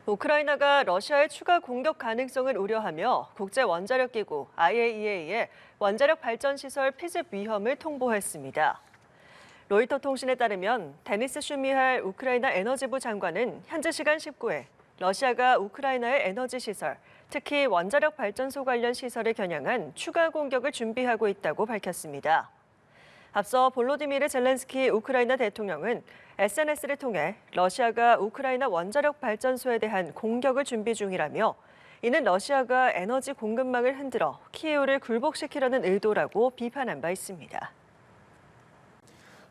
우크라이나가 러시아의 추가 공격 가능성을 우려하며 국제원자력기구 IAEA에 원자력 발전 시설 피습 위험을 통보했습니다. 로이터 통신에 따르면 데니스 슈미할 우크라이나 에너지부 장관은 현지 시간 19일 러시아가 우크라이나의 에너지 시설, 특히 원자력 발전소 관련 시설을 겨냥한 추가 공격을 준비하고 있다고 밝혔습니다. 앞서 볼로디미르 젤렌스키 우크라이나 대통령은 SNS를 통해 러시아가 우크라이나 원자력 발전소에 대한 공격을 준비 중이라며 이는 러시아가 에너지 공급망을 흔들어 키예우를 굴복시키려는 의도라고 비판한 바 있습니다.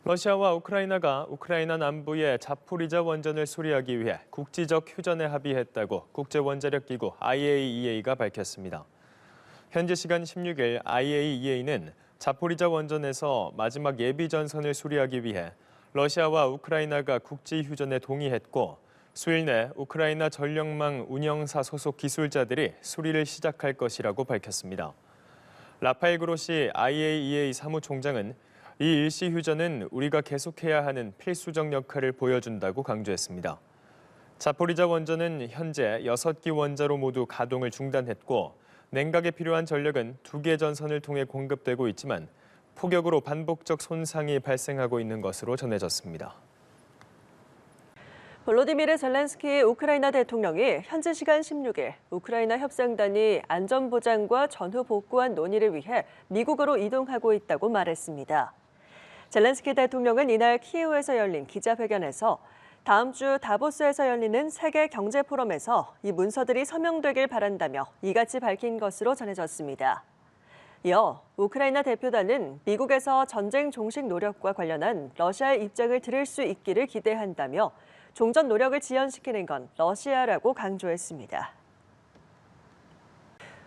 러시아와 우크라이나가 우크라이나 남부의 자포리자 원전을 수리하기 위해 국지적 휴전에 합의했다고 국제원자력기구 IAEA가 밝혔습니다. 현지 시간 16일 IAEA는 자포리자 원전에서 마지막 예비 전선을 수리하기 위해 러시아와 우크라이나가 국지 휴전에 동의했고 수일 내 우크라이나 전력망 운영사 소속 기술자들이 수리를 시작할 것이라고 밝혔습니다. 라파엘 그로시 IAEA 사무총장은 이 일시 휴전은 우리가 계속해야 하는 필수적 역할을 보여준다고 강조했습니다. 자포리자 원전은 현재 6기 원자로 모두 가동을 중단했고 냉각에 필요한 전력은 2개 전선을 통해 공급되고 있지만 폭격으로 반복적 손상이 발생하고 있는 것으로 전해졌습니다. 볼로디미르 젤렌스키 우크라이나 대통령이 현지 시간 16일 우크라이나 협상단이 안전보장과 전후 복구안 논의를 위해 미국으로 이동하고 있다고 말했습니다. 젤렌스키 대통령은 이날 키예우에서 열린 기자회견에서 다음 주 다보스에서 열리는 세계 경제 포럼에서 이 문서들이 서명되길 바란다며 이같이 밝힌 것으로 전해졌습니다. 이어 우크라이나 대표단은 미국에서 전쟁 종식 노력과 관련한 러시아의 입장을 들을 수 있기를 기대한다며 종전 노력을 지연시키는 건 러시아라고 강조했습니다.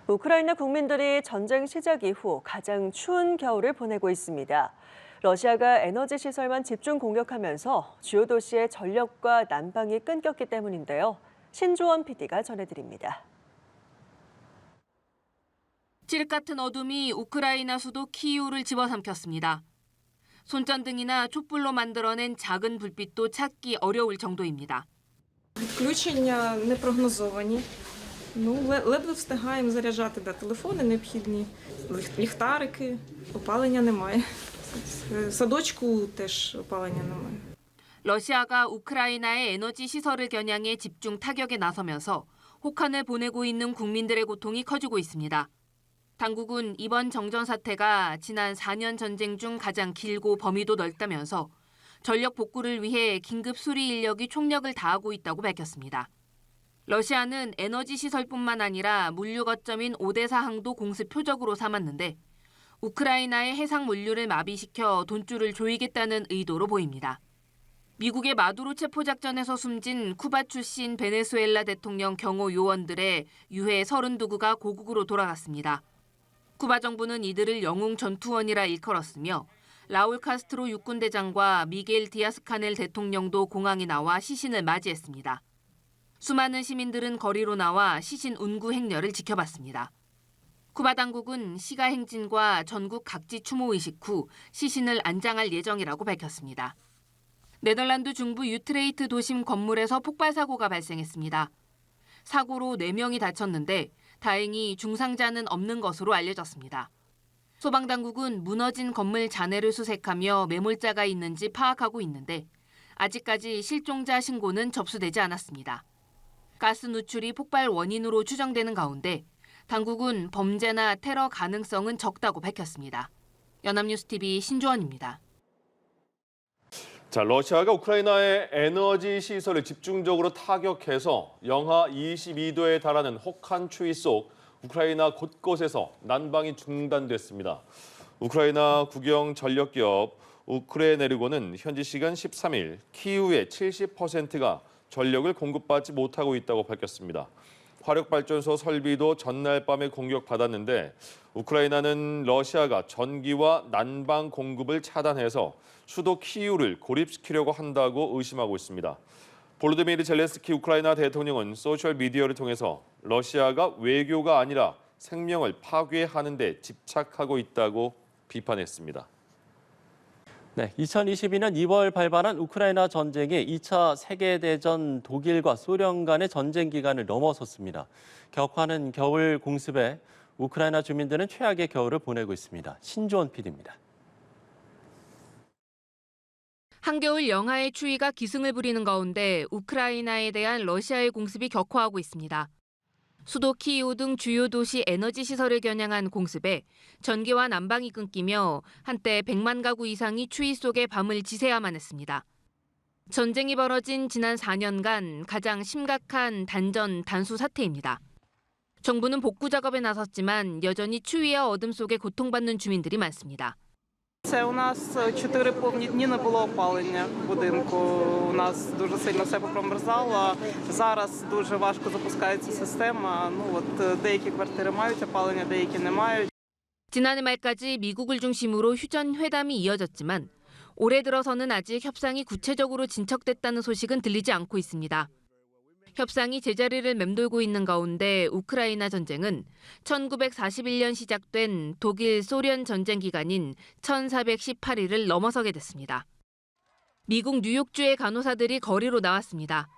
우크라이나 국민들이 전쟁 시작 이후 가장 추운 겨울을 보내고 있습니다. 러시아가 에너지 시설만 집중 공격하면서 주요 도시의 전력과 난방이 끊겼기 때문인데요. 신조원 PD가 전해드립니다. 칠흑 같은 어둠이 우크라이나 수도 키이우를 집어삼켰습니다. 손전등이나 촛불로 만들어낸 작은 불빛도 찾기 어려울 정도입니다. Відключення непрогнозовані. Ледве встигаємо заряджати телефони необхідні, ліхтарики, опалення немає. садочку теж опалення немає. 러시아가 우크라이나의 에너지 시설을 겨냥해 집중 타격에 나서면서 혹한을 보내고 있는 국민들의 고통이 커지고 있습니다. 당국은 이번 정전 사태가 지난 4년 전쟁 중 가장 길고 범위도 넓다면서 전력 복구를 위해 긴급 수리 인력이 총력을 다하고 있다고 밝혔습니다. 러시아는 에너지 시설뿐만 아니라 물류 거점인 오데사 항도 공습 표적으로 삼았는데 우크라이나의 해상 물류를 마비시켜 돈줄을 조이겠다는 의도로 보입니다. 미국의 마두로 체포 작전에서 숨진 쿠바 출신 베네수엘라 대통령 경호 요원들의 유해 32구가 고국으로 돌아갔습니다. 쿠바 정부는 이들을 영웅 전투원이라 일컬었으며 라울 카스트로 육군 대장과 미겔 디아스 카넬 대통령도 공항에 나와 시신을 맞이했습니다. 수많은 시민들은 거리로 나와 시신 운구 행렬을 지켜봤습니다. 쿠바 당국은 시가 행진과 전국 각지 추모 의식 후 시신을 안장할 예정이라고 밝혔습니다. 네덜란드 중부 유트레이트 도심 건물에서 폭발 사고가 발생했습니다. 사고로 4명이 다쳤는데 다행히 중상자는 없는 것으로 알려졌습니다. 소방당국은 무너진 건물 잔해를 수색하며 매몰자가 있는지 파악하고 있는데 아직까지 실종자 신고는 접수되지 않았습니다. 가스 누출이 폭발 원인으로 추정되는 가운데 당국은 범죄나 테러 가능성은 적다고 밝혔습니다. 연합뉴스TV 신조원입니다. 자, 러시아가 우크라이나의 에너지 시설을 집중적으로 타격해서 영하 22도에 달하는 혹한 추위 속 우크라이나 곳곳에서 난방이 중단됐습니다. 우크라이나 국영 전력기업 우크레네르고는 현지 시간 13일 키이우의 70%가 전력을 공급받지 못하고 있다고 밝혔습니다. 화력발전소 설비도 전날 밤에 공격받았는데 우크라이나는 러시아가 전기와 난방 공급을 차단해서 수도 키이우를 고립시키려고 한다고 의심하고 있습니다. 볼로디미르 젤렌스키 우크라이나 대통령은 소셜미디어를 통해서 러시아가 외교가 아니라 생명을 파괴하는 데 집착하고 있다고 비판했습니다. 네, 2022년 2월 발발한 우크라이나 전쟁이 2차 세계대전 독일과 소련 간의 전쟁 기간을 넘어섰습니다. 격화는 겨울 공습에 우크라이나 주민들은 최악의 겨울을 보내고 있습니다. 신주원 PD입니다. 한겨울 영하의 추위가 기승을 부리는 가운데 우크라이나에 대한 러시아의 공습이 격화하고 있습니다. 수도 키이우 등 주요 도시 에너지 시설을 겨냥한 공습에 전기와 난방이 끊기며 한때 100만 가구 이상이 추위 속에 밤을 지새야만 했습니다. 전쟁이 벌어진 지난 4년간 가장 심각한 단전 단수 사태입니다. 정부는 복구 작업에 나섰지만 여전히 추위와 어둠 속에 고통받는 주민들이 많습니다. Це у нас 4 повні дні не було опалення в будинку. У нас дуже сильно все попромерзало. Зараз дуже важко запускається система. Деякі квартири мають опалення, деякі не мають. 지난해 말까지 미국을 중심으로 휴전 회담이 이어졌지만 올해 들어서는 아직 협상이 구체적으로 진척됐다는 소식은 들리지 않고 있습니다. 협상이 제자리를 맴돌고 있는 가운데 우크라이나 전쟁은 1941년 시작된 독일 소련 전쟁 기간인 1418일을 넘어서게 됐습니다. 미국 뉴욕주의 간호사들이 거리로 나왔습니다.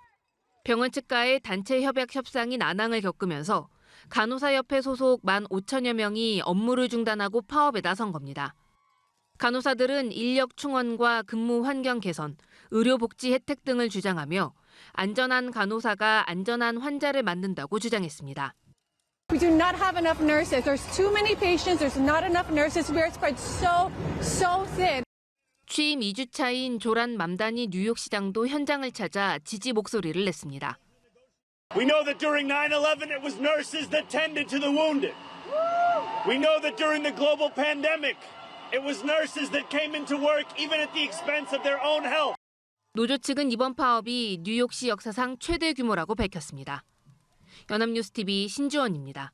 병원 측과의 단체 협약 협상이 난항을 겪으면서 간호사협회 소속 15,000여 명이 업무를 중단하고 파업에 나선 겁니다. 간호사들은 인력 충원과 근무 환경 개선, 의료복지 혜택 등을 주장하며 안전한 간호사가 안전한 환자를 만든다고 주장했습니다. We do not have enough nurses. There's too many patients. There's not enough nurses. We are spread so thin. 취임 2주차인 조란 맘다니 뉴욕시장도 현장을 찾아 지지 목소리를 냈습니다. We know that during 9/11 it was nurses that tended to the wounded. We know that during the global pandemic it was nurses that came into work even at the expense of their own health. 노조 측은 이번 파업이 뉴욕시 역사상 최대 규모라고 밝혔습니다. 연합뉴스TV 신주원입니다.